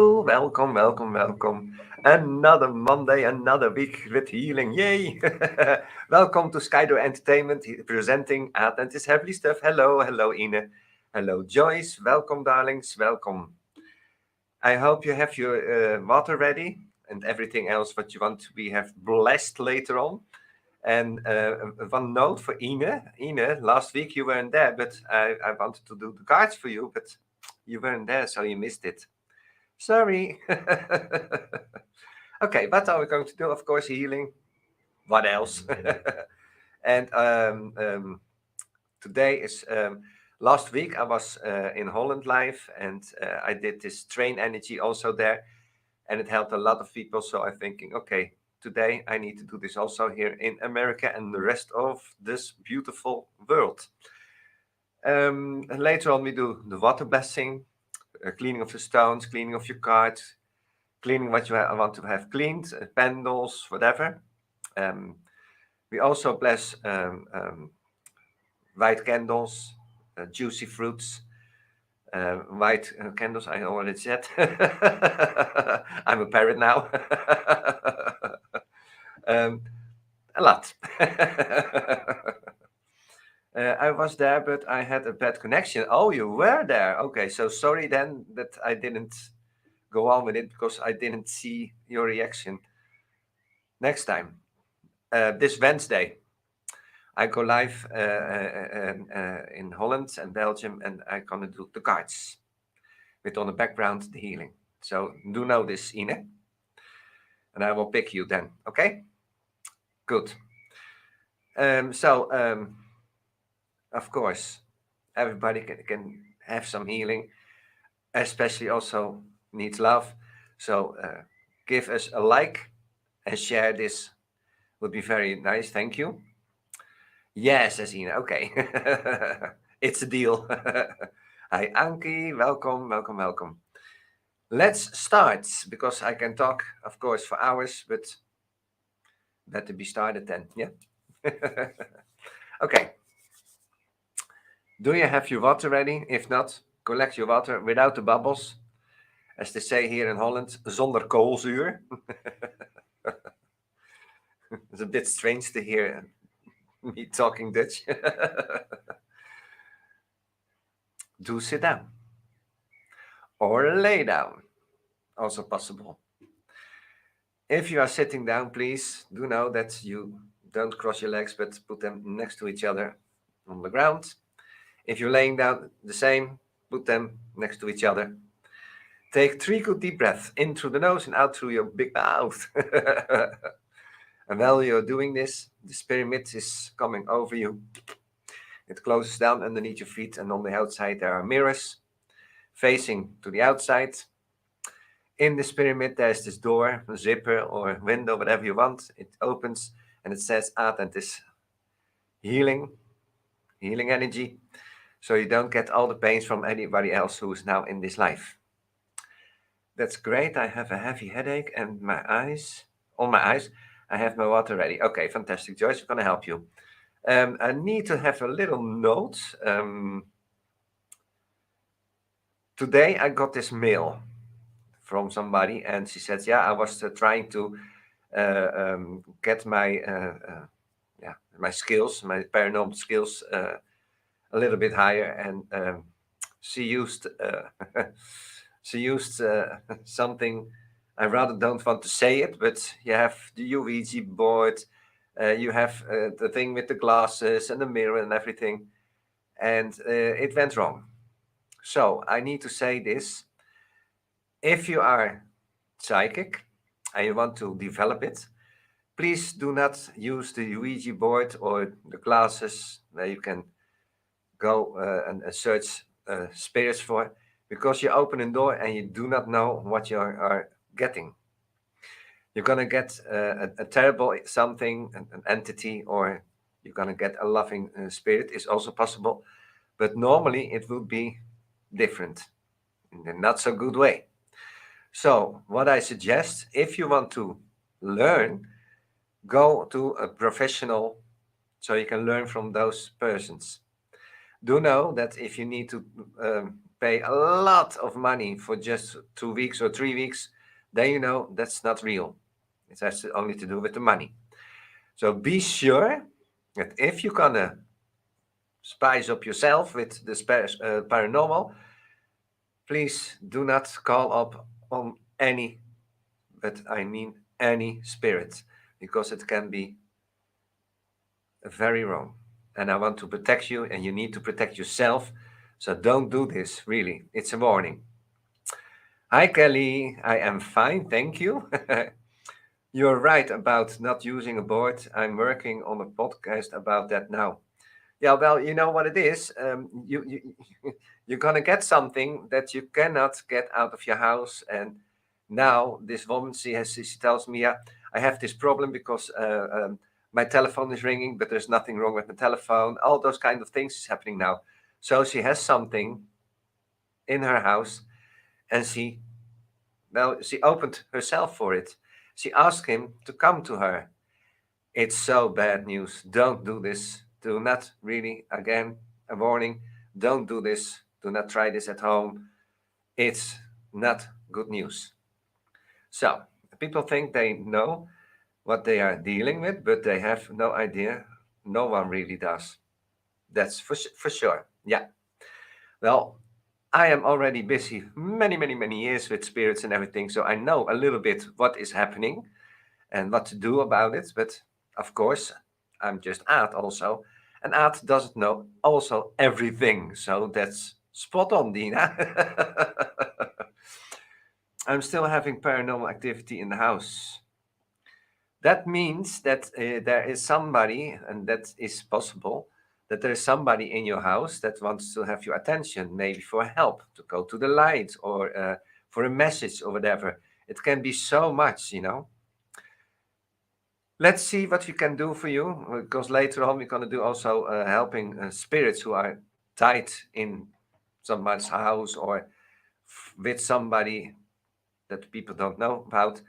Hello, welcome, welcome, welcome. Another Monday, another week with healing. Yay! Welcome to Skydoor Entertainment, presenting Aad His Heavenly Stuff. Hello, hello, Ine. Hello, Joyce. Welcome, darlings. Welcome. I hope you have your water ready and everything else what you want to be have blessed later on. And one note for Ine. Ine, last week you weren't there, but I wanted to do the cards for you, but you weren't there, so you missed it. Sorry. Okay, what are we going to do? Of course, healing. What else? And today is last week I was in Holland live, and I did this train energy also there, and it helped a lot of people. So I'm thinking, okay, today I need to do this also here in America and the rest of this beautiful world. And later on we do the water blessing, cleaning of the stones, cleaning of your cards, cleaning what you want to have cleaned, pendles, whatever. We also bless white candles, juicy fruits, white candles, I already said. I'm a parrot now. A lot. I was there, but I had a bad connection. Oh, you were there. Okay, so sorry then that I didn't go on with it because I didn't see your reaction. Next time, this Wednesday, I go live in Holland and Belgium, and I'm gonna do the cards with on the background the healing. So do know this, Ine, and I will pick you then. Okay, good. Of course, everybody can have some healing, especially also needs love. So give us a like and share this. Would be very nice. Thank you. Yes, Asina. Okay. It's a deal. Hi, Anki. Welcome, welcome, welcome. Let's start because I can talk, of course, for hours, but better be started then. Yeah. Okay. Do you have your water ready? If not, collect your water without the bubbles. As they say here in Holland, zonder koolzuur. It's a bit strange to hear me talking Dutch. Do sit down. Or lay down. Also possible. If you are sitting down, please do know that you don't cross your legs, but put them next to each other on the ground. If you're laying down, the same, put them next to each other. Take 3 good deep breaths in through the nose and out through your big mouth. And while you're doing this, the pyramid is coming over you. It closes down underneath your feet, and on the outside there are mirrors facing to the outside. In this pyramid, there's this door, a zipper or window, whatever you want. It opens and it says Aad His healing energy. So you don't get all the pains from anybody else who is now in this life. That's great. I have a heavy headache and on my eyes, I have my water ready. Okay, fantastic. Joyce, I'm going to help you. I need to have a little note. Today I got this mail from somebody, and she said, "Yeah, I was trying to get my my skills, my paranormal skills, a little bit higher." And she used something. I rather don't want to say it, but you have the Ouija board, you have the thing with the glasses and the mirror and everything, and it went wrong. So I need to say this. If you are psychic and you want to develop it, please do not use the Ouija board or the glasses where you can go and search spirits for, because you open a door and you do not know what you are getting. You're going to get a terrible something, an entity, or you're going to get a loving spirit is also possible. But normally it will be different in a not so good way. So what I suggest, if you want to learn, go to a professional so you can learn from those persons. Do know that if you need to pay a lot of money for just 2 weeks or 3 weeks, then you know that's not real. It has only to do with the money. So be sure that if you're gonna spice up yourself with the paranormal, please do not call up on any, but I mean any spirit, because it can be very wrong. And I want to protect you, and you need to protect yourself. So don't do this, really. It's a warning. Hi, Kelly. I am fine, thank you. You're right about not using a board. I'm working on a podcast about that now. Yeah, well, you know what it is. You're gonna get something that you cannot get out of your house. And now this woman, she tells me, yeah, I have this problem because my telephone is ringing, but there's nothing wrong with my telephone. All those kind of things is happening now. So she has something in her house, and she opened herself for it. She asked him to come to her. It's so bad news. Don't do this. Do not really, again, a warning. Don't do this. Do not try this at home. It's not good news. So, people think they know what they are dealing with, but they have no idea. No one really does. That's for sure. Yeah. Well, I am already busy many, many, many years with spirits and everything, so I know a little bit what is happening and what to do about it. But of course, I'm just Aad also, and Aad doesn't know also everything. So that's spot on, Dina. I'm still having paranormal activity in the house. That means that there is somebody, and that is possible, that there is somebody in your house that wants to have your attention, maybe for help, to go to the light, or for a message or whatever. It can be so much, you know. Let's see what we can do for you, because later on we're going to do also helping spirits who are tied in someone's house, or with somebody that people don't know about.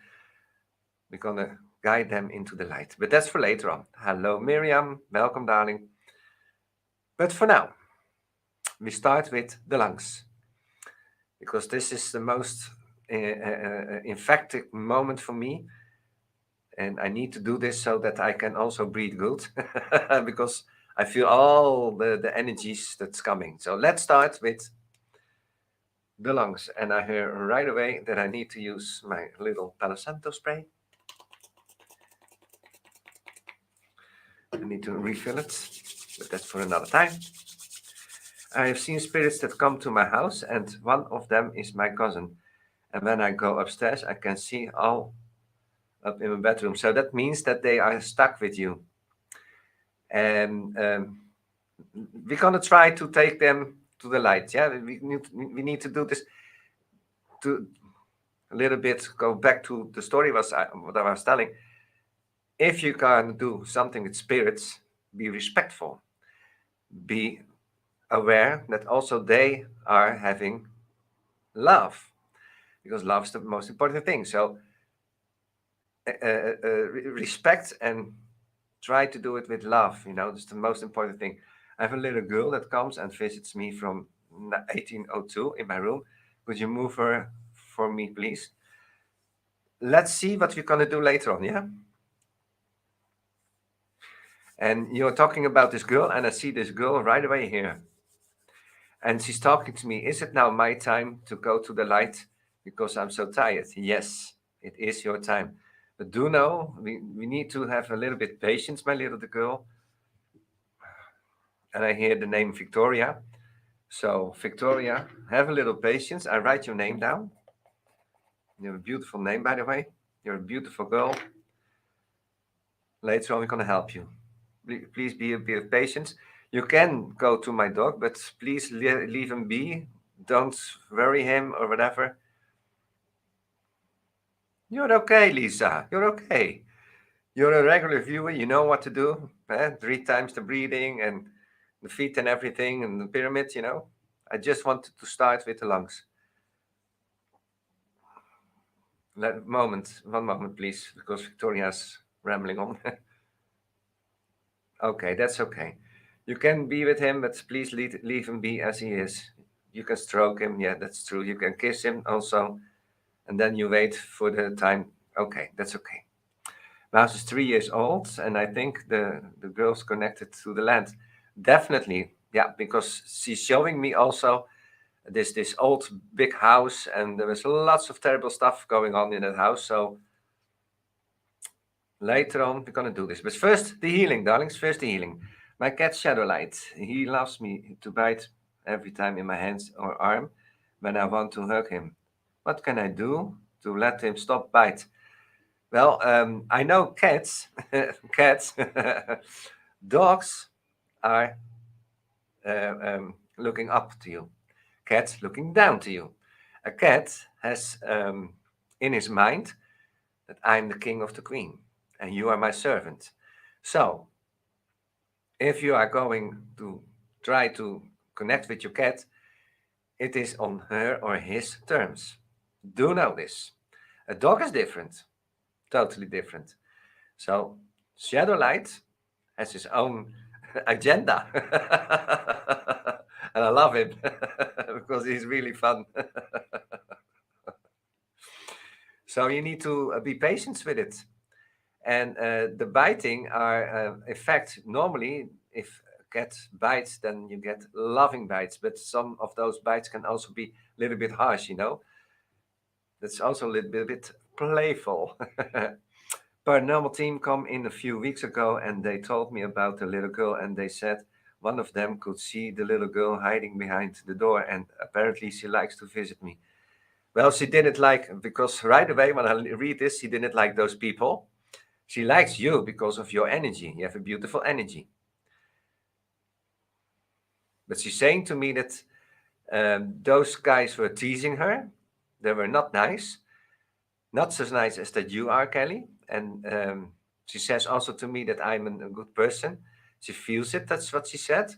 We're going to guide them into the light. But that's for later on. Hello, Miriam. Welcome, darling. But for now, we start with the lungs, because this is the most infected moment for me. And I need to do this so that I can also breathe good, because I feel all the energies that's coming. So let's start with the lungs. And I hear right away that I need to use my little Palo Santo spray. I need to refill it, but that's for another time. I have seen spirits that come to my house, and one of them is my cousin. And when I go upstairs, I can see all up in my bedroom. So that means that they are stuck with you. And we're gonna try to take them to the light. Yeah, we need to do this to a little bit go back to the story what I was telling. If you can do something with spirits, be respectful, be aware that also they are having love, because love is the most important thing. So respect and try to do it with love. You know, that's the most important thing. I have a little girl that comes and visits me from 1802 in my room. Could you move her for me, please? Let's see what we're going to do later on, yeah? And you're talking about this girl, and I see this girl right away here. And she's talking to me. Is it now my time to go to the light because I'm so tired? Yes, it is your time. But do know, we need to have a little bit patience, my little girl. And I hear the name Victoria. So, Victoria, have a little patience. I write your name down. You have a beautiful name, by the way. You're a beautiful girl. Later on, we're going to help you. Please be a bit patient. You can go to my dog, but please leave him be. Don't worry him or whatever. You're okay, Lisa. You're okay. You're a regular viewer. You know what to do. 3 times the breathing and the feet and everything and the pyramid, you know. I just wanted to start with the lungs. One moment, please, because Victoria's rambling on. Okay, that's okay. You can be with him, but please leave him be as he is. You can stroke him. Yeah, that's true. You can kiss him also. And then you wait for the time. Okay, that's okay. Mouse is 3 years old, and I think the girl's connected to the land. Definitely, yeah, because she's showing me also this old big house, and there was lots of terrible stuff going on in that house. So later on, we're gonna do this. But first, the healing, darlings. First, the healing. My cat Shadowlight. He loves me to bite every time in my hands or arm when I want to hug him. What can I do to let him stop bite? Well, I know cats, cats, dogs are looking up to you. Cats looking down to you. A cat has in his mind that I'm the king of the queen and you are my servant. So, if you are going to try to connect with your cat, it is on her or his terms. Do know this. A dog is different, totally different. So, Shadowlight has his own agenda. And I love him because he's really fun. So you need to be patient with it. And the biting are, in fact, normally if a cat bites, then you get loving bites. But some of those bites can also be a little bit harsh, you know. That's also a little bit playful. Paranormal team come in a few weeks ago and they told me about the little girl, and they said one of them could see the little girl hiding behind the door, and apparently she likes to visit me. Well, she didn't like, because right away when I read this, she didn't like those people. She likes you because of your energy. You have a beautiful energy. But she's saying to me that those guys were teasing her. They were not nice. Not so nice as that you are, Kelly. And she says also to me that I'm a good person. She feels it. That's what she said.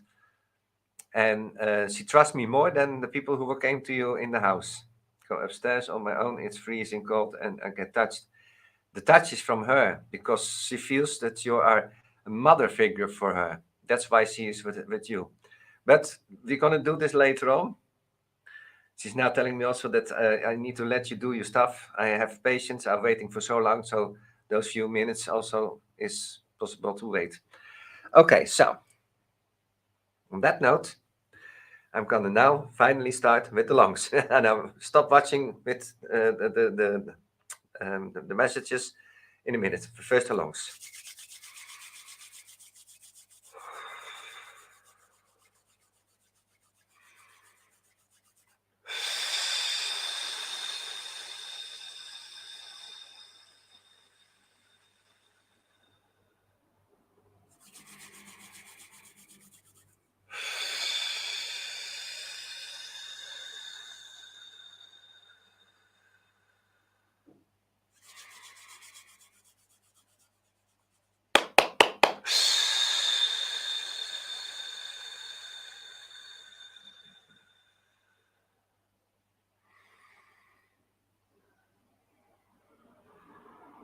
And she trusts me more than the people who came to you in the house. Go upstairs on my own. It's freezing cold and I get touched. The touch is from her because she feels that you are a mother figure for her. That's why she is with you. But we're going to do this later on. She's now telling me also that I need to let you do your stuff. I have patience. I'm waiting for so long. So those few minutes also is possible to wait. Okay, so on that note, I'm going to now finally start with the lungs. And I'll stop watching with the messages in a minute. First the lungs.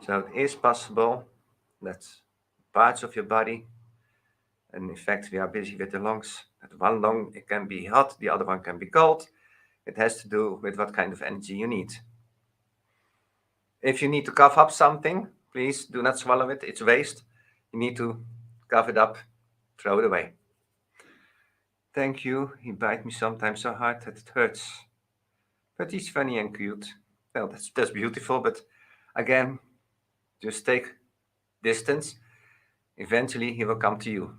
So it is possible that parts of your body, and in fact we are busy with the lungs, that one lung it can be hot, the other one can be cold. It has to do with what kind of energy you need. If you need to cough up something, please do not swallow it. It's waste. You need to cough it up, throw it away. Thank you. He bites me sometimes so hard that it hurts. But he's funny and cute. Well, that's beautiful, but again, just take distance. Eventually, he will come to you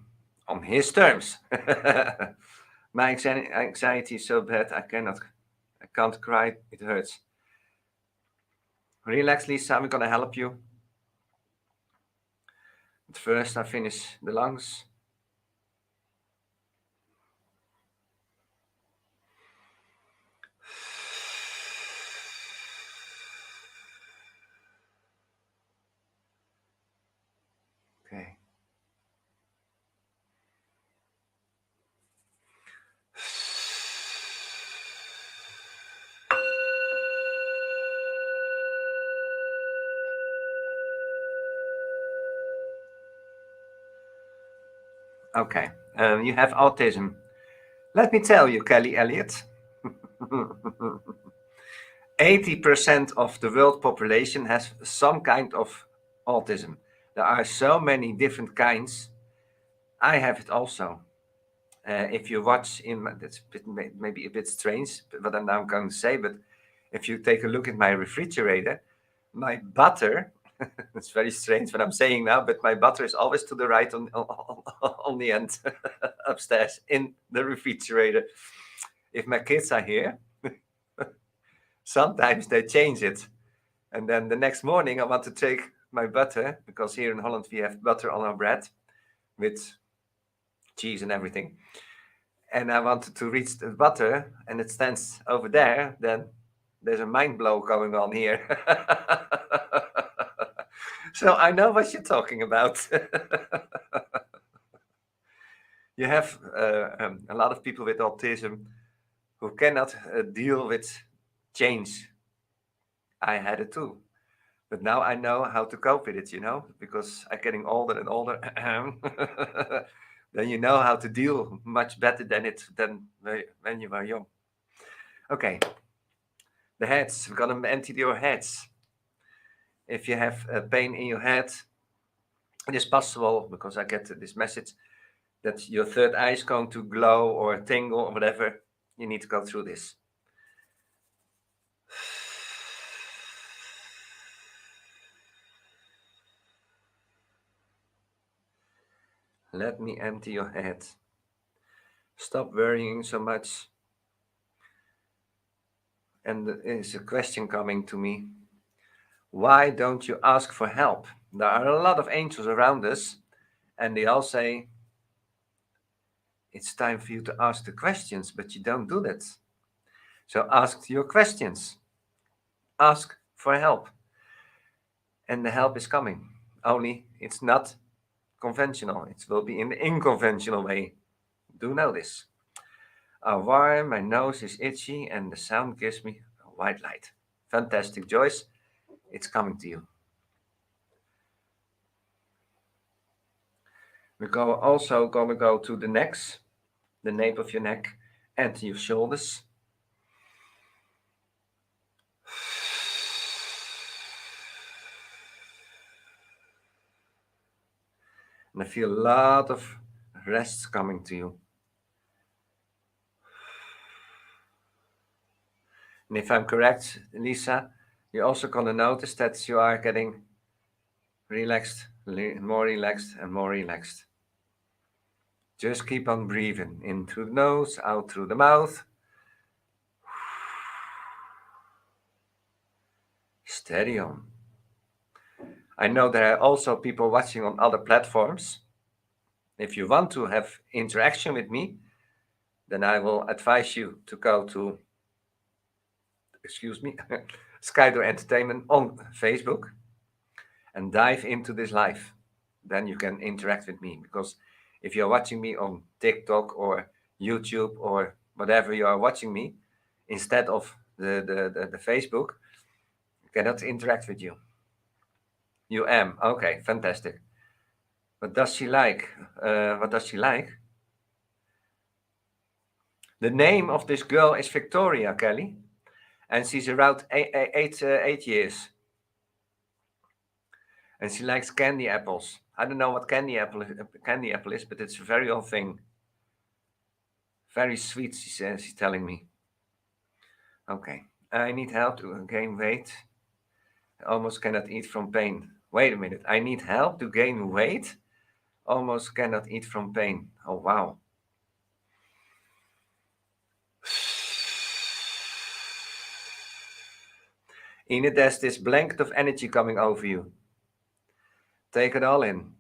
on his terms. My anxiety is so bad, I can't cry. It hurts. Relax, Lisa. We're gonna help you. But first, I finish the lungs. Okay. Okay. You have autism. Let me tell you, Kelly Elliott. 80% of the world population has some kind of autism. There are so many different kinds. I have it also. If you watch that's maybe a bit strange, what I'm now going to say, but if you take a look at my refrigerator, my butter, it's very strange what I'm saying now, but my butter is always to the right on the end upstairs in the refrigerator. If my kids are here, sometimes they change it. And then the next morning, I want to take my butter, because here in Holland we have butter on our bread with cheese and everything. And I wanted to reach the butter, and it stands over there. Then there's a mind blow going on here. So I know what you're talking about. You have a lot of people with autism who cannot deal with change. I had it too. But now I know how to cope with it, because I'm getting older and older. Then you know how to deal much better than when you were young. Okay, the heads. We're gonna empty your heads. If you have a pain in your head, it is possible, because I get this message, that your third eye is going to glow or tingle or whatever. You need to go through this. Let me empty your head. Stop worrying so much. And there's a question coming to me. Why don't you ask for help? There are a lot of angels around us, and they all say, it's time for you to ask the questions, but you don't do that. So ask your questions. Ask for help. And the help is coming. Only it's not conventional. It will be in the unconventional way. Do know this. Warm, my nose is itchy, and the sound gives me a white light. Fantastic, Joyce. It's coming to you. We're also going to go to the necks, the nape of your neck, and your shoulders. And I feel a lot of rest coming to you. And if I'm correct, Lisa, you're also going to notice that you are getting relaxed, more relaxed and more relaxed. Just keep on breathing in through the nose, out through the mouth. Steady on. I know there are also people watching on other platforms. If you want to have interaction with me, then I will advise you to go to, Skydoor Entertainment on Facebook and dive into this live. Then you can interact with me, because if you're watching me on TikTok or YouTube or whatever you are watching me, instead of the Facebook, I cannot interact with you. You am. Okay, fantastic. What does she like? What does she like? The name of this girl is Victoria, Kelly, and she's around eight years. And she likes candy apples. I don't know what candy apple is, but it's a very old thing. Very sweet, she says. She's telling me. Okay, I need help to gain weight. I almost cannot eat from pain. Wait a minute. I need help to gain weight. Almost cannot eat from pain. Oh wow. Enid, there's this blanket of energy coming over you. Take it all in.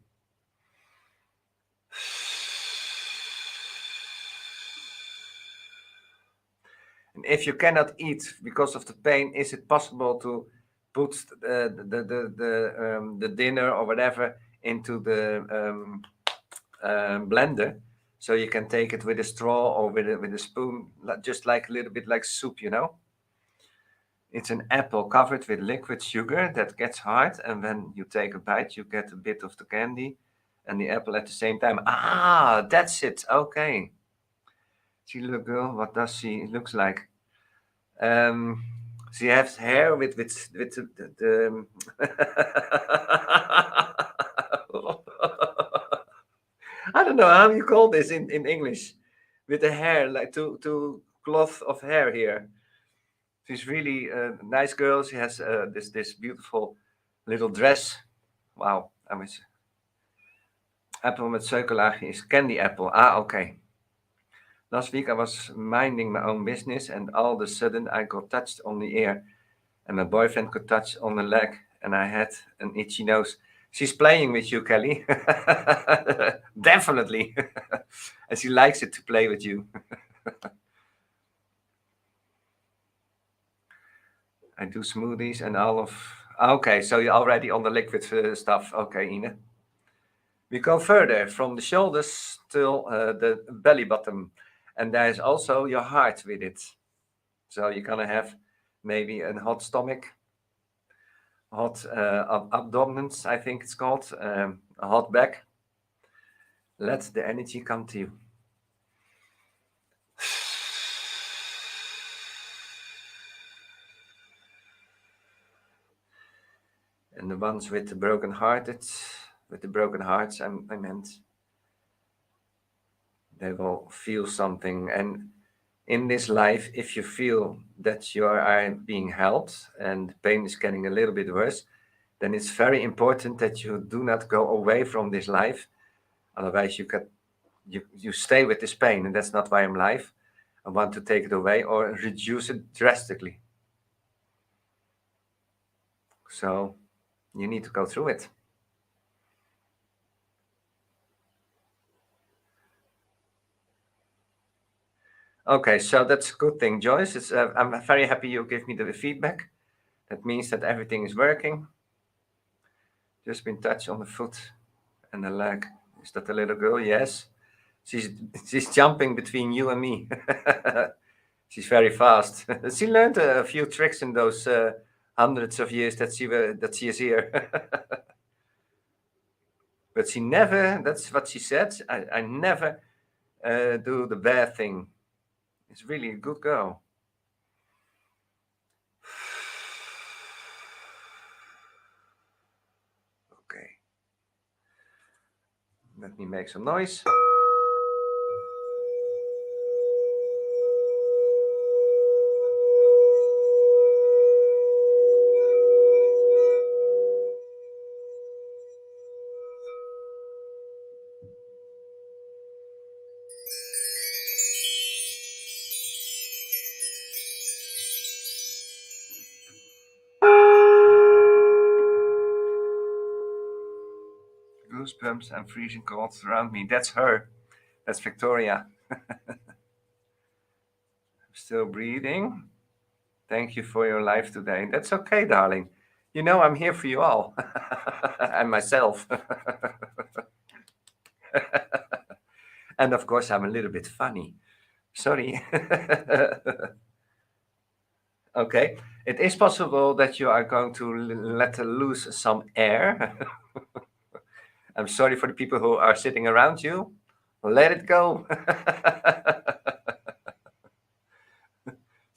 And if you cannot eat because of the pain, is it possible to put the dinner or whatever into the blender, so you can take it with a straw or with a spoon, just like a little bit like soup, It's an apple covered with liquid sugar that gets hard, and when you take a bite, you get a bit of the candy and the apple at the same time. Ah, that's it. Okay. See, little girl, what does she looks like? She has hair with the I don't know how you call this in English, with the hair, like two cloth of hair here. She's really a nice girl. She has this beautiful little dress. Wow, I was apple met suikerlaagje is candy apple. Ah, okay. Last week I was minding my own business and all of a sudden I got touched on the ear and my boyfriend got touched on the leg and I had an itchy nose. She's playing with you, Kelly. Definitely. And she likes it to play with you. I do smoothies and all of. Okay, so you're already on the liquid stuff. Okay, Ine. We go further from the shoulders till the belly button. And there's also your heart with it. So you're going to have maybe a hot stomach, hot abdomens, I think it's called, a hot back. Let the energy come to you. And the ones with the broken hearted, with the broken hearts, I meant, they will feel something. And in this life, if you feel that you are being helped and pain is getting a little bit worse, then it's very important that you do not go away from this life. Otherwise, you stay with this pain, and that's not why I'm alive. I want to take it away or reduce it drastically. So you need to go through it. Okay, so that's a good thing, Joyce. I'm very happy you give me the feedback. That means that everything is working. Just been touched on the foot and the leg. Is that the little girl? Yes. She's she's jumping between you and me. She's very fast. She learned a few tricks in those hundreds of years that she is here. But she never. That's what she said. I never do the bad thing. It's really a good girl. Okay. Let me make some noise. Goosebumps and freezing cold around me. That's her. That's Victoria. I'm still breathing. Thank you for your life today. That's okay, darling. You know, I'm here for you all. And myself. And of course, I'm a little bit funny. Sorry. Okay. It is possible that you are going to let loose some air. I'm sorry for the people who are sitting around you. Let it go.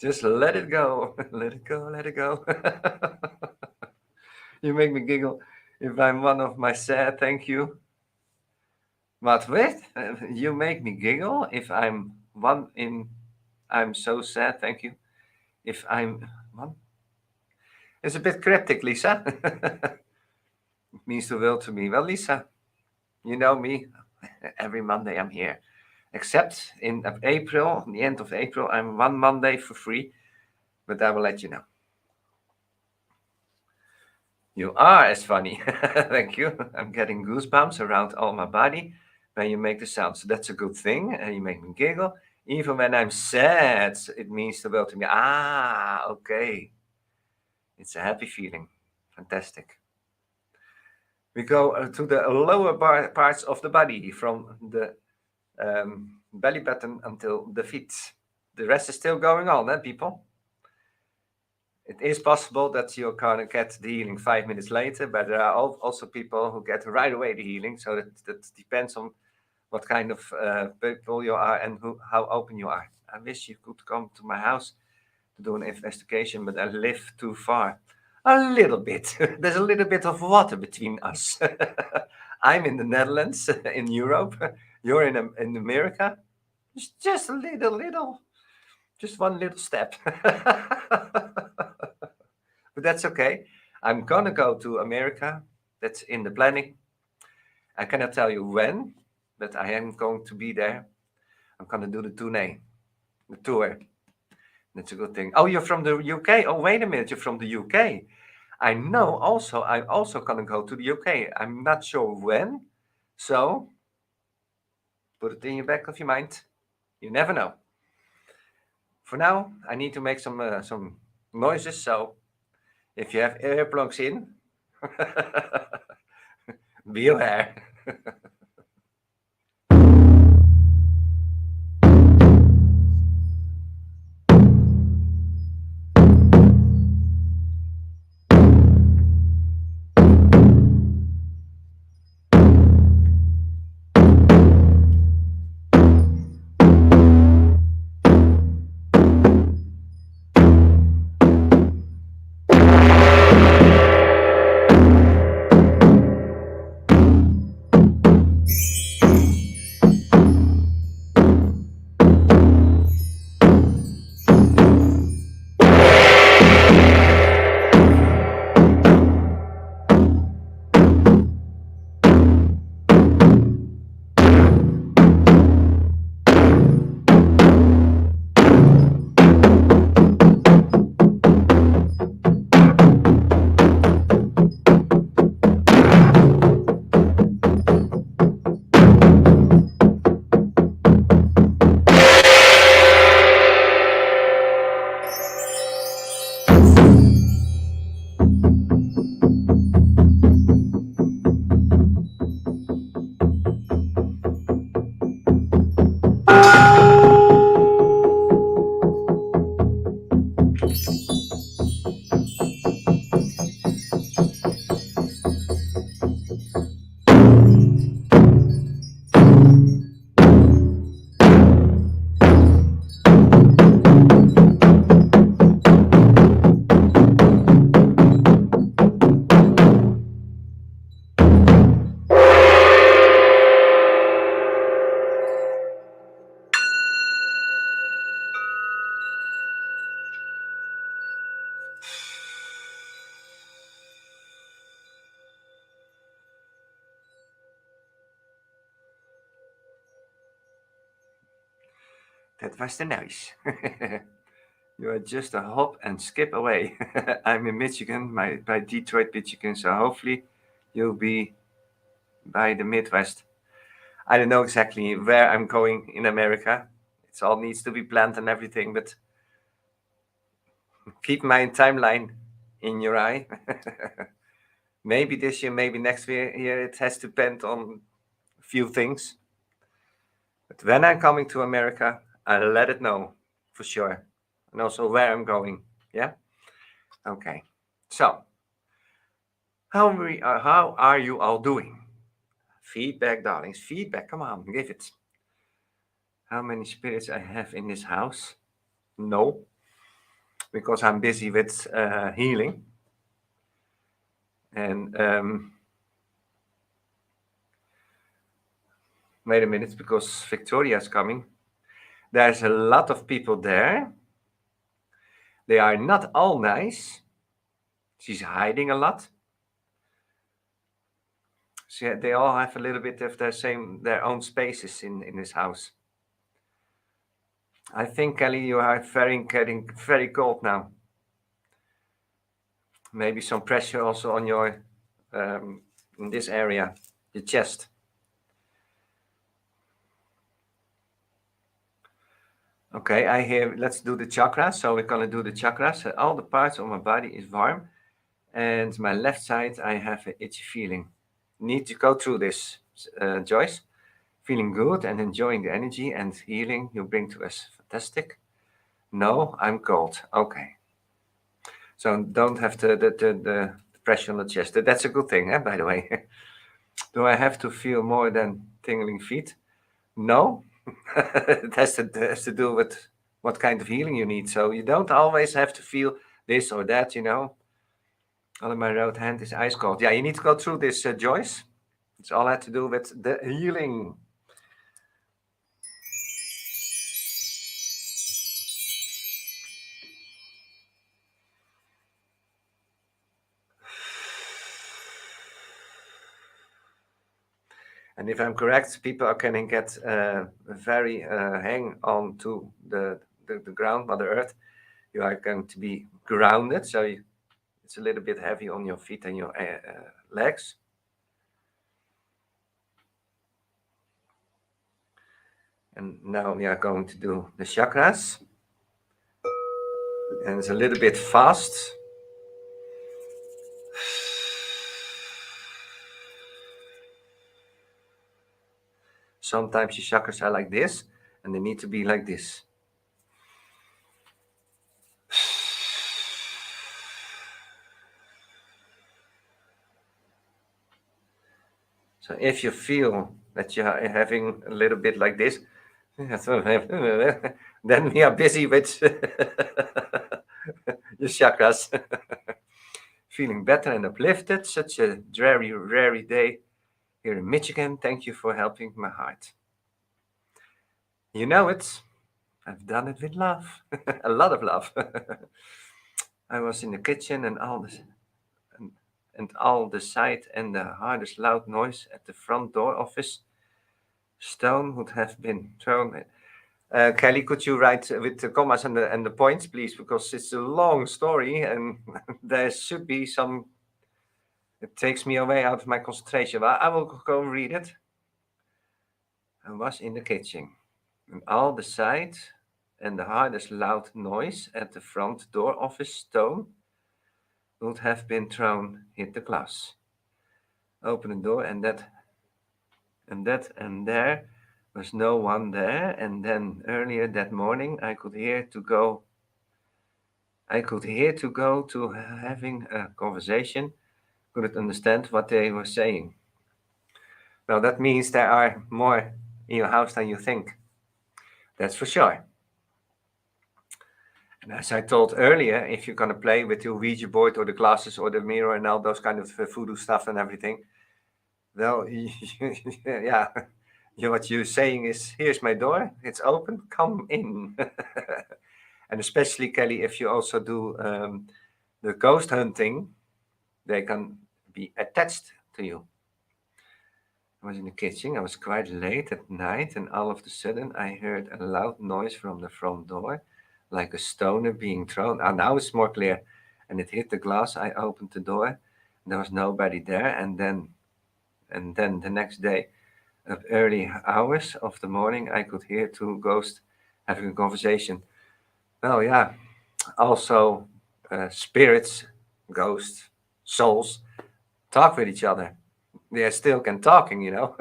Just let it go. Let it go. Let it go. You make me giggle if I'm one of my sad thank you. But wait, you make me giggle if I'm one in. I'm so sad, thank you. If I'm one. It's a bit cryptic, Lisa. It means the world to me. Well, Lisa, you know me. Every Monday I'm here. Except in April, the end of April, I'm one Monday for free. But I will let you know. You are as funny. Thank you. I'm getting goosebumps around all my body when you make the sound. So that's a good thing. And you make me giggle. Even when I'm sad, it means the world to me. Ah, okay. It's a happy feeling. Fantastic. We go to the lower parts of the body from the belly button until the feet. The rest is still going on, people? It is possible that you're going to get the healing 5 minutes later, but there are also people who get right away the healing. So that depends on what kind of people you are and how open you are. I wish you could come to my house to do an investigation, but I live too far. A little bit. There's a little bit of water between us. I'm in the Netherlands, in Europe. You're in America. It's just a little, just one little step. But that's okay. I'm gonna go to America. That's in the planning. I cannot tell you when, but I am going to be there. I'm gonna do the tour. That's a good thing. Oh, you're from the UK. Oh, wait a minute, you're from the UK. I know. Also, I'm also gonna go to the UK. I'm not sure when, so put it in your back of your mind. You never know. For now, I need to make some noises. So if you have earplugs in, be aware. That was the noise. You are just a hop and skip away. I'm in Michigan, by Detroit, Michigan, so hopefully you'll be by the Midwest. I don't know exactly where I'm going in America. It all needs to be planned and everything, but keep my timeline in your eye. Maybe this year, maybe next year. It has to depend on a few things. But when I'm coming to America, I'll let it know for sure. And also where I'm going. Yeah? Okay. So, how are you all doing? Feedback, darlings. Feedback. Come on, give it. How many spirits I have in this house? No, because I'm busy with healing. And wait a minute, because Victoria's coming. There's a lot of people there. They are not all nice. She's hiding a lot. They all have a little bit of their own spaces in this house. I think, Kelly, you are getting very cold now. Maybe some pressure also on your in this area, the chest. Okay, I hear. Let's do the chakras. So we're gonna do the chakras. All the parts of my body is warm, and my left side I have an itchy feeling. Need to go through this, Joyce. Feeling good and enjoying the energy and healing you bring to us. Fantastic. No, I'm cold. Okay. So don't have the pressure on the chest. That's a good thing, by the way. Do I have to feel more than tingling feet? No. It has to do with what kind of healing you need. So you don't always have to feel this or that, you know. All in my right hand is ice cold. Yeah, you need to go through this, Joyce. It's all had to do with the healing. And if I'm correct, people can get very hang on to the ground, Mother Earth. You are going to be grounded, so it's a little bit heavy on your feet and your legs. And now we are going to do the chakras. And it's a little bit fast. Sometimes your chakras are like this, and they need to be like this. So if you feel that you are having a little bit like this, then we are busy with your chakras. Feeling better and uplifted. Such a dreary, dreary day here in Michigan. Thank you for helping my heart. You know it. I've done it with love. A lot of love. I was in the kitchen and all the sight and the hardest loud noise at the front door office. Stone would have been thrown. Kelly, could you write with the commas and the points, please? Because it's a long story and there should be some. It takes me away out of my concentration. Well, I will go read it. I was in the kitchen, and all the sight and the hardest loud noise at the front door office stone would have been thrown, hit the glass. Open the door, and there was no one there. And then earlier that morning, I could hear to go to having a conversation. Couldn't understand what they were saying. Well, that means there are more in your house than you think. That's for sure. And as I told earlier, if you're going to play with your Ouija board or the glasses or the mirror and all those kind of voodoo stuff and everything, well, yeah, what you're saying is, here's my door, it's open, come in. And especially, Kelly, if you also do the ghost hunting, they can be attached to you. I was in the kitchen, I was quite late at night, and all of a sudden I heard a loud noise from the front door, like a stoner being thrown. Now it's more clear. And it hit the glass. I opened the door, and there was nobody there. And then the next day, at early hours of the morning, I could hear two ghosts having a conversation. Well, yeah, also spirits, ghosts, souls talk with each other. They still can talking, you know.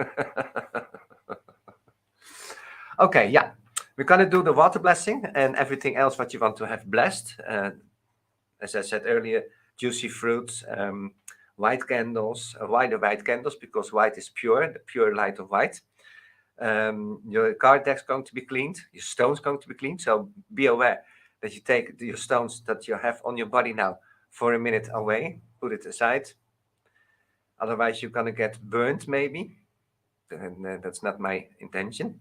Okay, yeah. We're going to do the water blessing and everything else what you want to have blessed. As I said earlier, juicy fruits, white candles, wider white candles, because white is pure, the pure light of white. Your card deck's going to be cleaned, your stone's going to be cleaned. So be aware that you take your stones that you have on your body now for a minute away, put it aside. Otherwise, you're going to get burnt, maybe. And that's not my intention.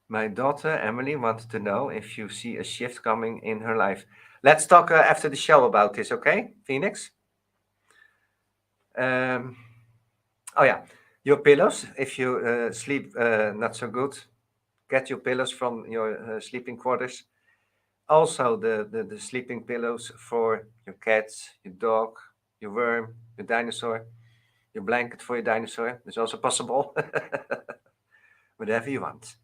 My daughter Emily wanted to know if you see a shift coming in her life. Let's talk after the show about this, okay, Phoenix? Oh yeah, your pillows. If you sleep not so good, get your pillows from your sleeping quarters. Also, the sleeping pillows for your cats, your dog, your worm, your dinosaur, your blanket for your dinosaur. It's also possible. Whatever you want.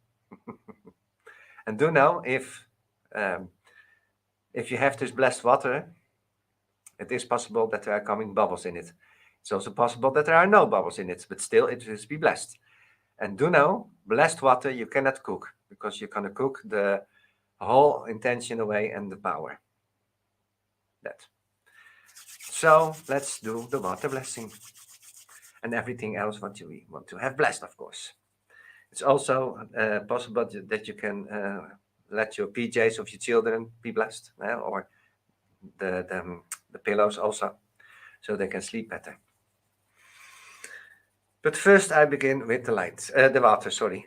And do know if you have this blessed water, it is possible that there are coming bubbles in it. It's also possible that there are no bubbles in it, but still it will be blessed. And do know, blessed water you cannot cook, because you're going to cook the whole intention away and the power. That. So let's do the water blessing and everything else what you want to have blessed, of course. It's also possible that you can let your PJs of your children be blessed, or the pillows also, so they can sleep better. But first I begin with the light, the water, sorry.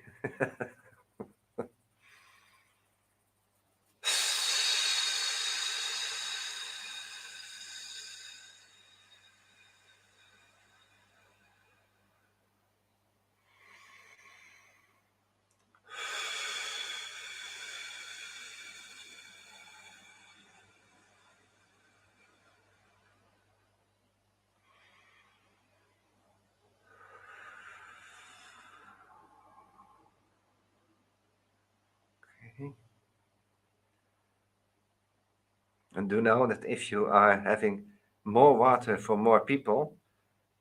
Okay. And do know that if you are having more water for more people,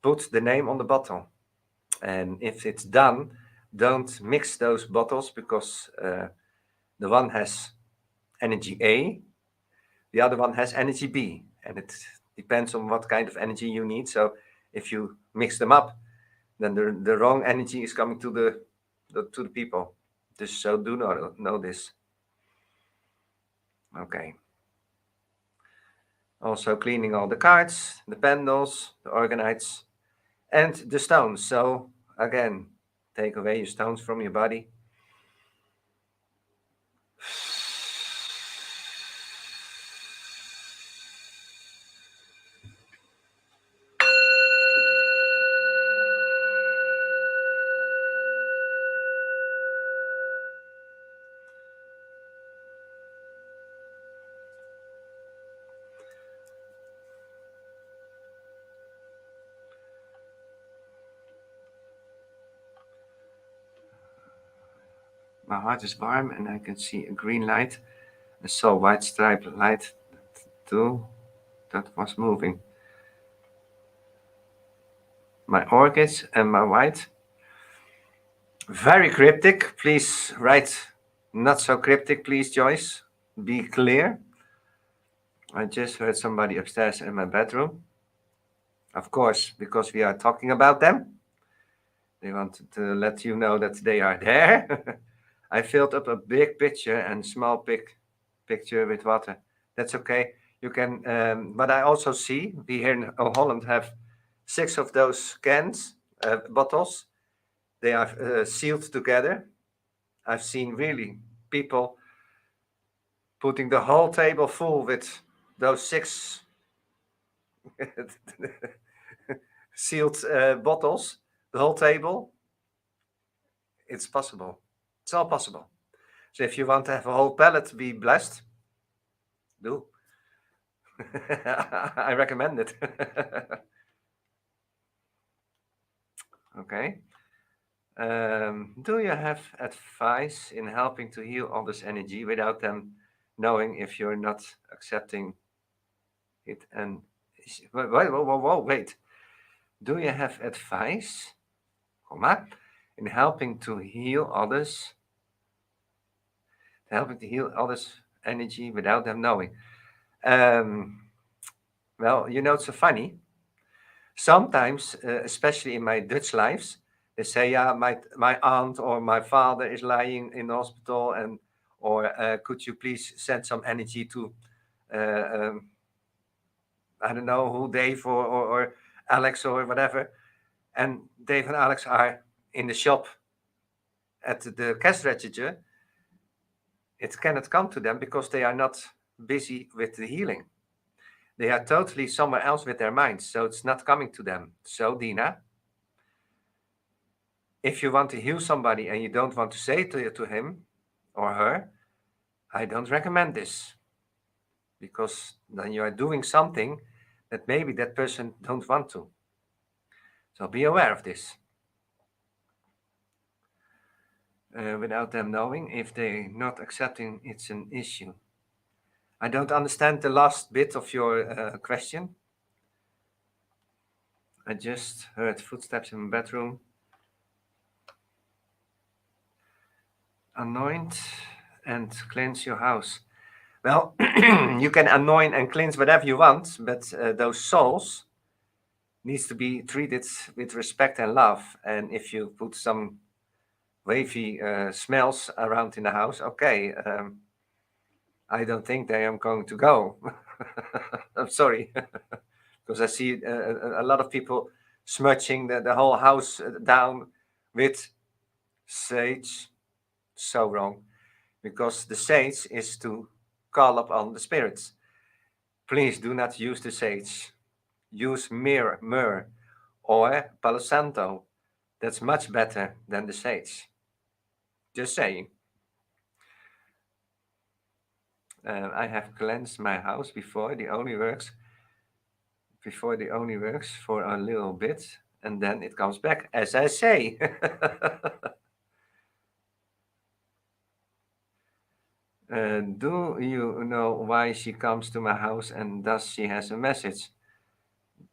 put the name on the bottle. And if it's done, don't mix those bottles, because the one has energy A, the other one has energy B, and it depends on what kind of energy you need. So if you mix them up, then the wrong energy is coming to the people. Just so do know this. Okay. Also cleaning all the cards, the pendles, the organites, and the stones. So again, take away your stones from your body. My heart is warm and I can see a green light. I saw a white striped light too that was moving. My orchids and my white. Very cryptic. Please write not so cryptic, please, Joyce. Be clear. I just heard somebody upstairs in my bedroom. Of course, because we are talking about them. They wanted to let you know that they are there. I filled up a big pitcher and small picture with water. That's okay. You can, but I also see we here in Holland have 6 of those cans, bottles. They are sealed together. I've seen really people putting the whole table full with those 6 sealed bottles, the whole table. It's possible. It's all possible. So if you want to have a whole pallet be blessed, do. I recommend it. Okay. Do you have advice in helping to heal others' energy without them knowing if you're not accepting it? And wait. Do you have advice, in helping to heal others, energy without them knowing? Well, it's so funny. Sometimes, especially in my Dutch lives, they say, "Yeah, my aunt or my father is lying in the hospital, and or could you please send some energy to, I don't know who, Dave or Alex or whatever." And Dave and Alex are in the shop at the cash register. It cannot come to them because they are not busy with the healing. They are totally somewhere else with their minds, so it's not coming to them. So, Dina, if you want to heal somebody and you don't want to say to him or her, I don't recommend this, because then you are doing something that maybe that person don't want to. So be aware of this. Without them knowing, if they're not accepting, it's an issue. I don't understand the last bit of your question. I just heard footsteps in my bedroom. Anoint and cleanse your house. Well, you can anoint and cleanse whatever you want, but those souls needs to be treated with respect and love. And if you put some wavy smells around in the house. Okay, I don't think they am going to go. I'm sorry, because I see a lot of people smudging the whole house down with sage. So wrong, because the sage is to call upon the spirits. Please do not use the sage. Use myrrh or Palo Santo. That's much better than the sage. Just saying. I have cleansed my house before the only works for a little bit, and then it comes back, as I say. Do you know why she comes to my house and does she has a message?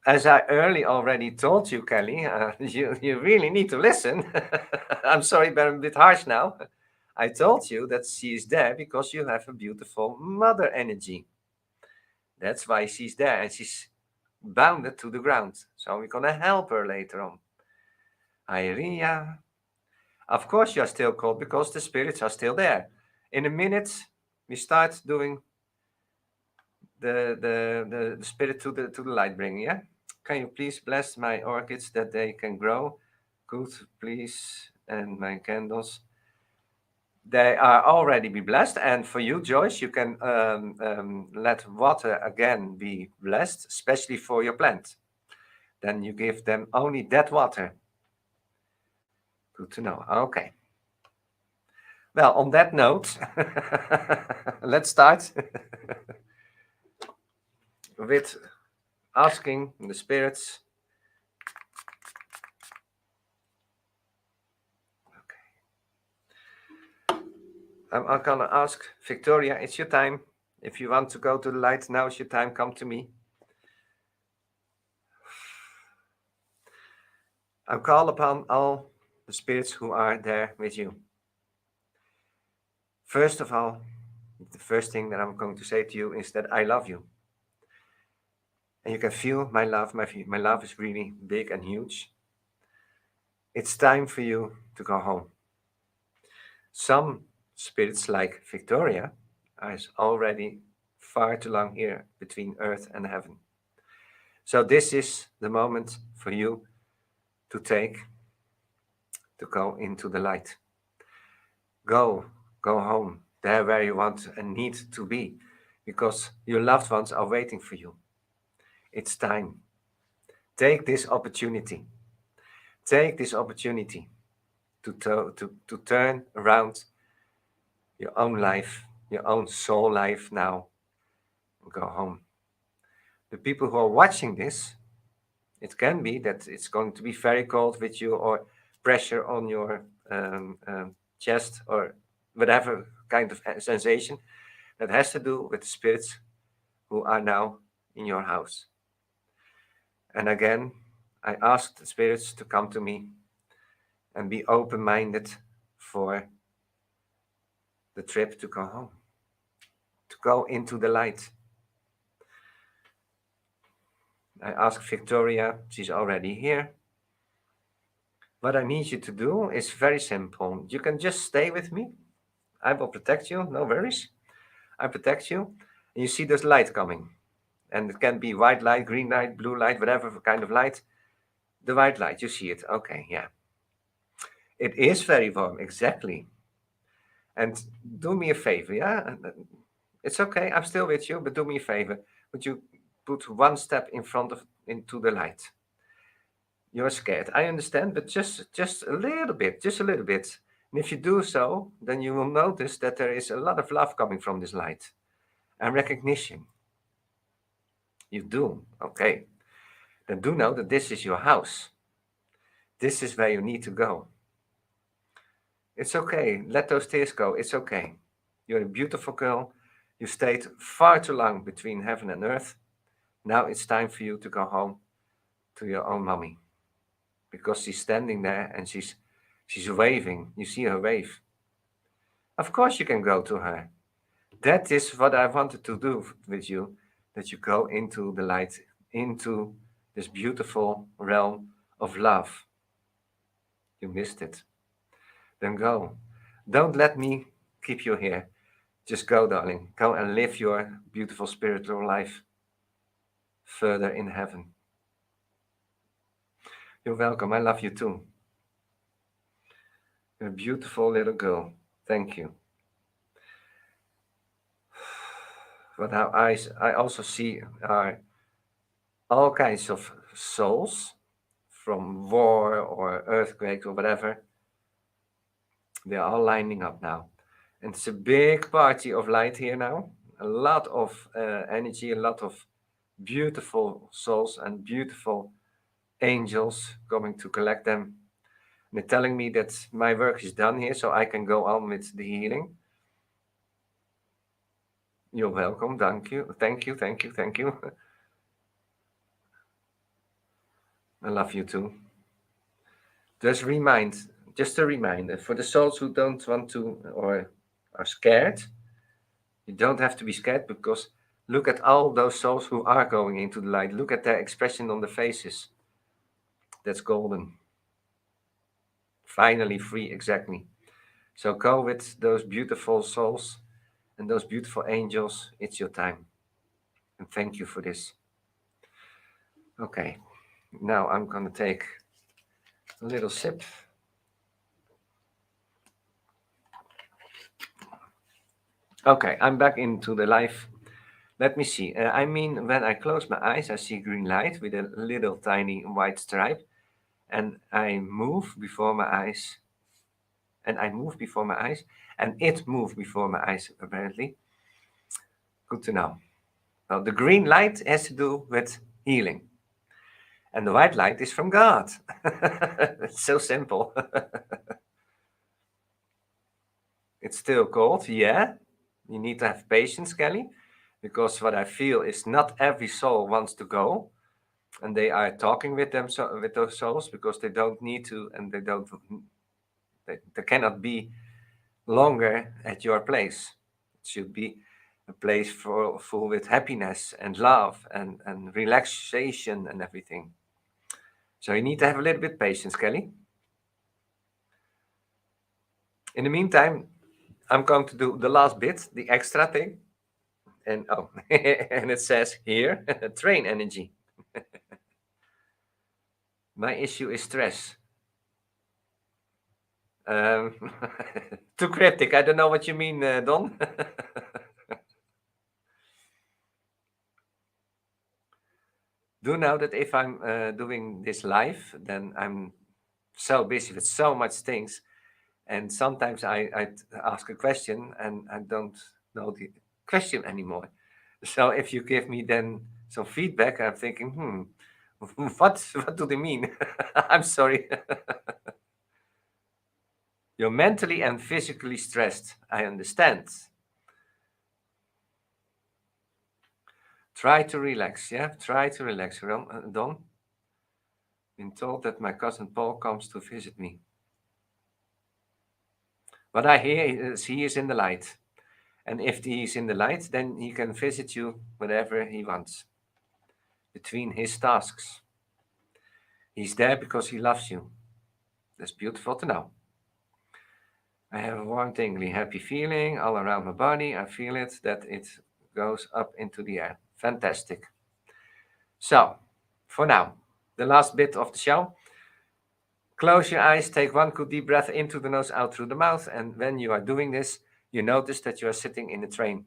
As I early already told you, Kelly, you really need to listen. I'm sorry, but I'm a bit harsh now. I told you that she is there because you have a beautiful mother energy. That's why she's there, and she's bounded to the ground. So we're gonna help her later on. Iria, of course you're still called because the spirits are still there. In a minute, we start doing the spirit to the light bringing. Yeah, can you please bless my orchids that they can grow? Good, please, and my candles. They are already be blessed, and for you, Joyce, you can let water again be blessed, especially for your plant. Then you give them only that water. Good to know. Okay. Well, on that note, let's start with asking the spirits. Okay. I'm gonna ask Victoria, it's your time. If you want to go to the light, now is your time. Come to me. I call upon all the spirits who are there with you. First of all, the first thing that I'm going to say to you is that I love you. And you can feel my love. My love is really big and huge. It's time for you to go home. Some spirits, like Victoria, are already far too long here between earth and heaven. So this is the moment for you to go into the light. Go home, there where you want and need to be, because your loved ones are waiting for you. It's time. Take this opportunity. Take this opportunity to turn around your own life, your own soul life now, and go home. The people who are watching this, it can be that it's going to be very cold with you, or pressure on your chest, or whatever kind of sensation that has to do with the spirits who are now in your house. And again, I ask the spirits to come to me and be open-minded for the trip to go home, to go into the light. I ask Victoria, she's already here. What I need you to do is very simple. You can just stay with me. I will protect you, no worries. I protect you. And you see there's light coming. And it can be white light, green light, blue light, whatever kind of light. The white light, you see it. Okay, yeah. It is very warm, exactly. And do me a favor, yeah? It's okay, I'm still with you, but do me a favor. Would you put one step in front of into the light? You're scared, I understand, but just a little bit, just a little bit. And if you do so, then you will notice that there is a lot of love coming from this light and recognition. You do, okay. Then do know that this is your house. This is where you need to go. It's okay. Let those tears go. It's okay. You're a beautiful girl. You stayed far too long between heaven and earth. Now it's time for you to go home to your own mommy, because she's standing there and she's waving. You see her wave. Of course you can go to her. That is what I wanted to do with you, that you go into the light, into this beautiful realm of love. You missed it. then go. Don't let me keep you here. Just go, darling. Go and live your beautiful spiritual life further in heaven. You're welcome. I love you too. You're a beautiful little girl. Thank you. What our eyes I also see are all kinds of souls from war or earthquake or whatever. They're all lining up now. And it's a big party of light here now. A lot of energy, a lot of beautiful souls and beautiful angels coming to collect them. And they're telling me that my work is done here, so I can go on with the healing. You're welcome. Thank you. Thank you. Thank you. Thank you. I love you too. Just a reminder for the souls who don't want to or are scared. You don't have to be scared, because look at all those souls who are going into the light. Look at their expression on the faces. That's golden. Finally free, exactly. So go with those beautiful souls and those beautiful angels. It's your time. And thank you for this. Okay, now I'm going to take a little sip. Okay, I'm back into the life. Let me see. When I close my eyes, I see green light with a little tiny white stripe. And I move before my eyes. And I move before my eyes. And it moved before my eyes, apparently. Good to know. Well, the green light has to do with healing. And the white light is from God. It's so simple. It's still cold, yeah. You need to have patience, Kelly, because what I feel is not every soul wants to go, and they are talking with them, with those souls, because they don't need to, and they cannot be longer at your place. It should be a place full with happiness and love and relaxation and everything. So you need to have a little bit patience, Kelly. In the meantime, I'm going to do the last bit, the extra thing. And oh, and it says here, train energy. My issue is stress. Um, Too cryptic. I don't know what you mean, Don. Do know that if I'm doing this live, then I'm so busy with so much things, and sometimes I ask a question and I don't know the question anymore. So if you give me then some feedback, I'm thinking, what do they mean? I'm sorry. You're mentally and physically stressed. I understand. Try to relax, yeah? Try to relax, Don. Been told that my cousin Paul comes to visit me. What I hear is he is in the light. And if he is in the light, then he can visit you whenever he wants, between his tasks. He's there because he loves you. That's beautiful to know. I have a warm, tingly, happy feeling all around my body. I feel it, that it goes up into the air. Fantastic. So, for now, the last bit of the show. Close your eyes, take one good deep breath into the nose, out through the mouth. And when you are doing this, you notice that you are sitting in a train.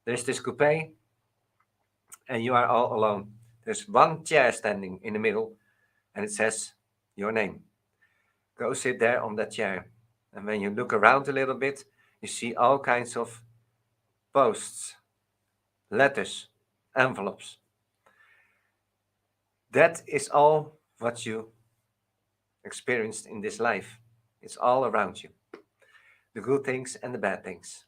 There's this coupe, and you are all alone. There's one chair standing in the middle, and it says your name. Go sit there on that chair. And when you look around a little bit, you see all kinds of posts, letters, envelopes. That is all what you experienced in this life. It's all around you, the good things and the bad things.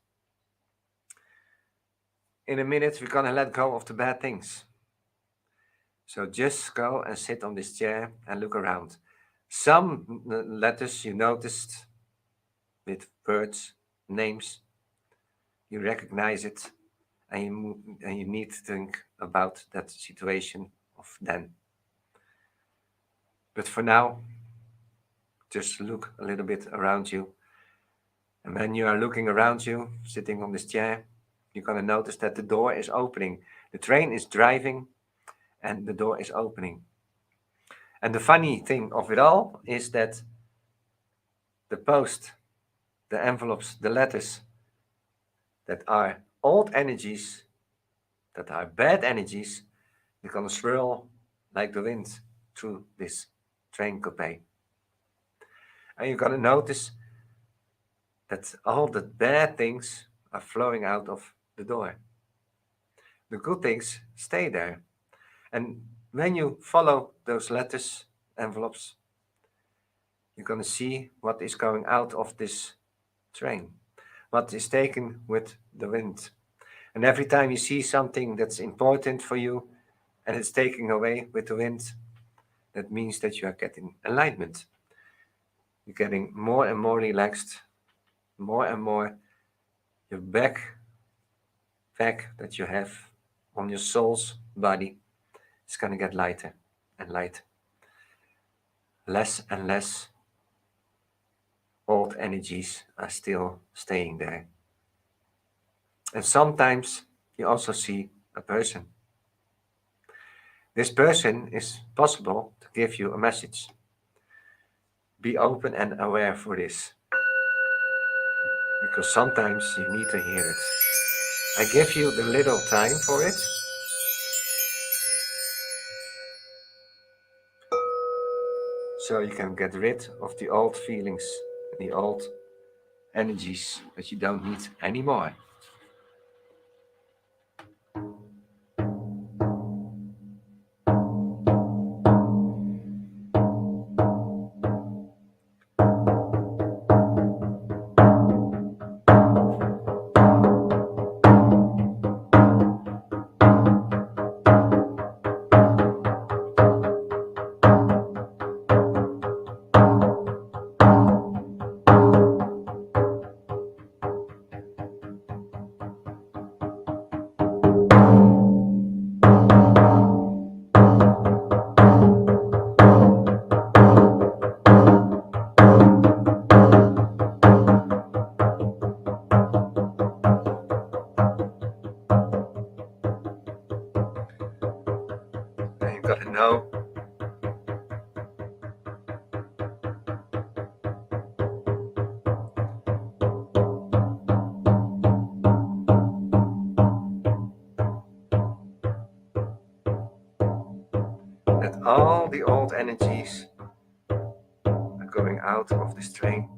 In a minute, we're going to let go of the bad things. So just go and sit on this chair and look around. Some letters you noticed with words, names, you recognize it, and you need to think about that situation of then. But for now, Just look a little bit around you. And when you are looking around you, sitting on this chair, you're going to notice that the door is opening. The train is driving and the door is opening. And the funny thing of it all is that the post, the envelopes, the letters that are old energies, that are bad energies, they're going to swirl like the wind through this train coupe. And you're going to notice that all the bad things are flowing out of the door. The good things stay there. And when you follow those letters, envelopes, you're going to see what is going out of this train, what is taken with the wind. And every time you see something that's important for you and it's taken away with the wind, that means that you are getting alignment. You're getting more and more relaxed, more and more your back that you have on your soul's body is going to get lighter and lighter. Less and less old energies are still staying there. And sometimes you also see a person. This person is possible to give you a message. Be open and aware for this. Because sometimes you need to hear it. I give you the little time for it. So you can get rid of the old feelings, the old energies that you don't need anymore. And you gotta know that all the old energies are going out of this train.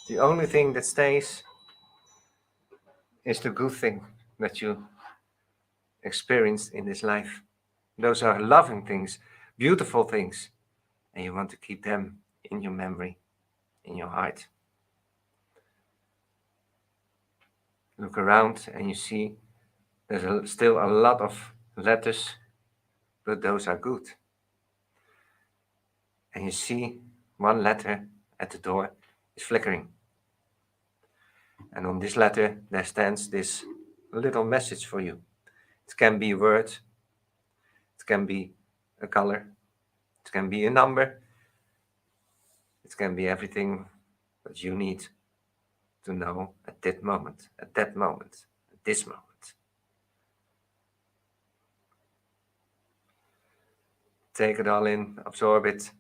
The only thing that stays is the good thing that you experienced in this life. Those are loving things, beautiful things, and you want to keep them in your memory, in your heart. Look around and you see there's still a lot of letters, but those are good. And you see one letter at the door is flickering. And on this letter there stands this little message for you. It can be a word, it can be a color, it can be a number, it can be everything that you need to know at that moment, at this moment. Take it all in, absorb it.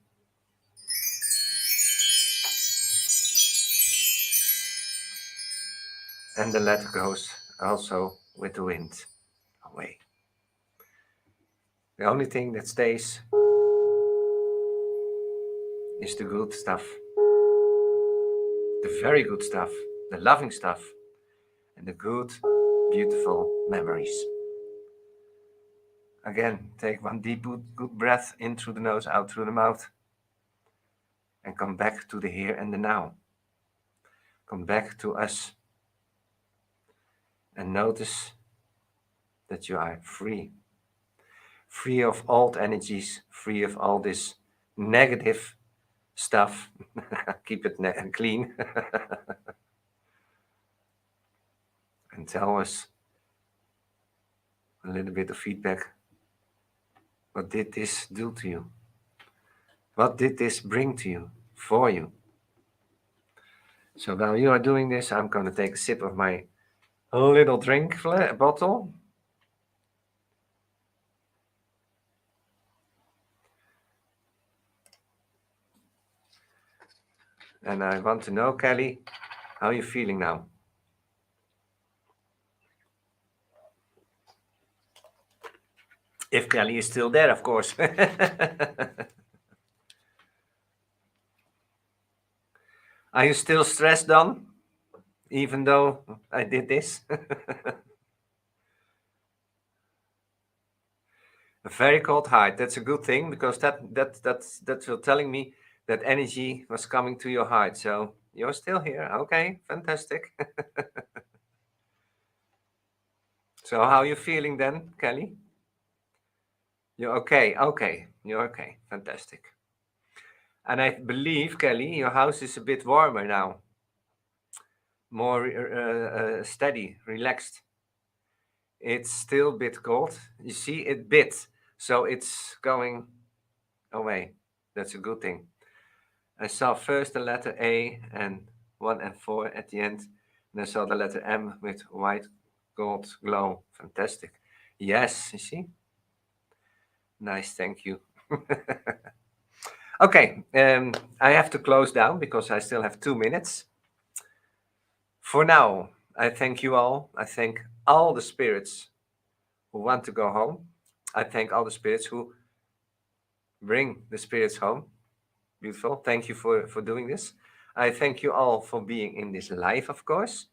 And the letter goes also with the wind away. The only thing that stays is the good stuff, the very good stuff, the loving stuff, and the good, beautiful memories. Again, take one deep, good breath in through the nose, out through the mouth, and come back to the here and the now. Come back to us and notice that you are free. Free of old energies, free of all this negative stuff. Keep it clean. And tell us a little bit of feedback. What did this do to you? What did this bring to you, for you? So while you are doing this, I'm going to take a sip of my little drink bottle. And I want to know, Kelly, how are you feeling now? If Kelly is still there, of course. Are you still stressed, Don? Even though I did this? A very cold heart. That's a good thing, because that's telling me that energy was coming to your heart. So you're still here. Okay, fantastic. So how are you feeling then, Kelly? You're okay. Okay, you're okay. Fantastic. And I believe, Kelly, your house is a bit warmer now. More steady, relaxed. It's still a bit cold. You see, it bit. So it's going away. That's a good thing. I saw first the letter A and 1 and 4 at the end. And I saw the letter M with white gold glow. Fantastic. Yes, you see? Nice, thank you. Okay, I have to close down because I still have 2 minutes. For now, I thank you all. I thank all the spirits who want to go home. I thank all the spirits who bring the spirits home. Beautiful. Thank you for doing this. I thank you all for being in this life, of course.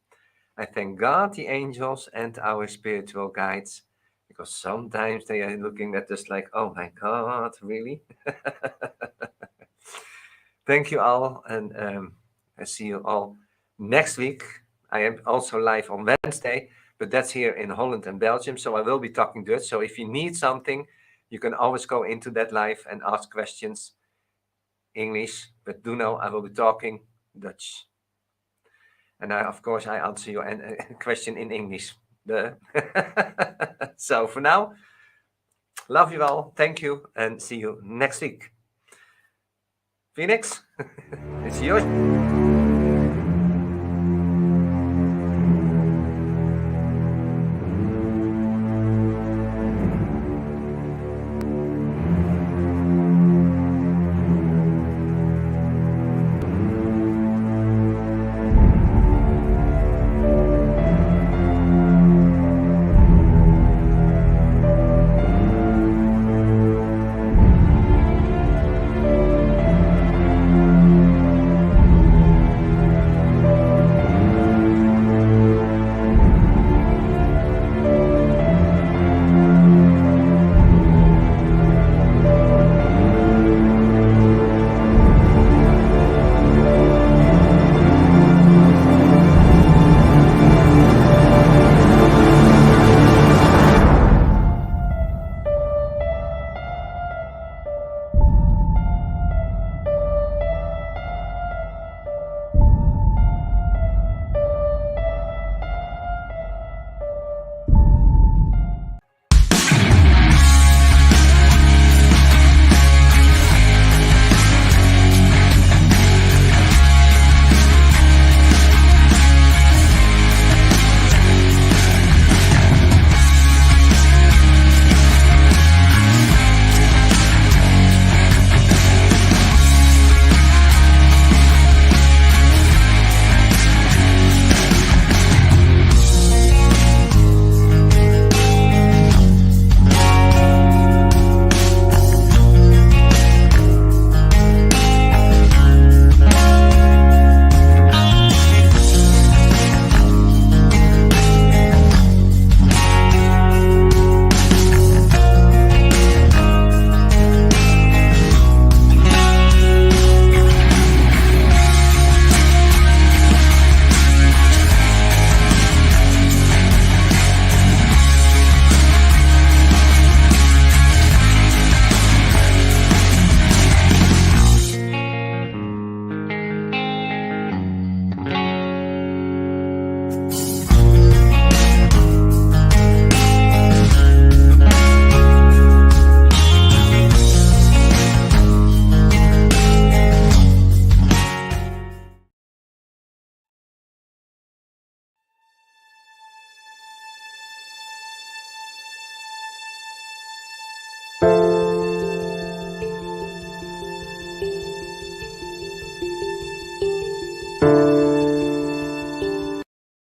I thank God, the angels, and our spiritual guides, because sometimes they are looking at us like, oh my God, really? Thank you all, and I see you all next week. I am also live on Wednesday, but that's here in Holland and Belgium, so I will be talking Dutch. So if you need something, you can always go into that live and ask questions English, but do know I will be talking Dutch. And of course, I answer your question in English. So for now, love you all. Thank you, and see you next week. Phoenix, it's yours.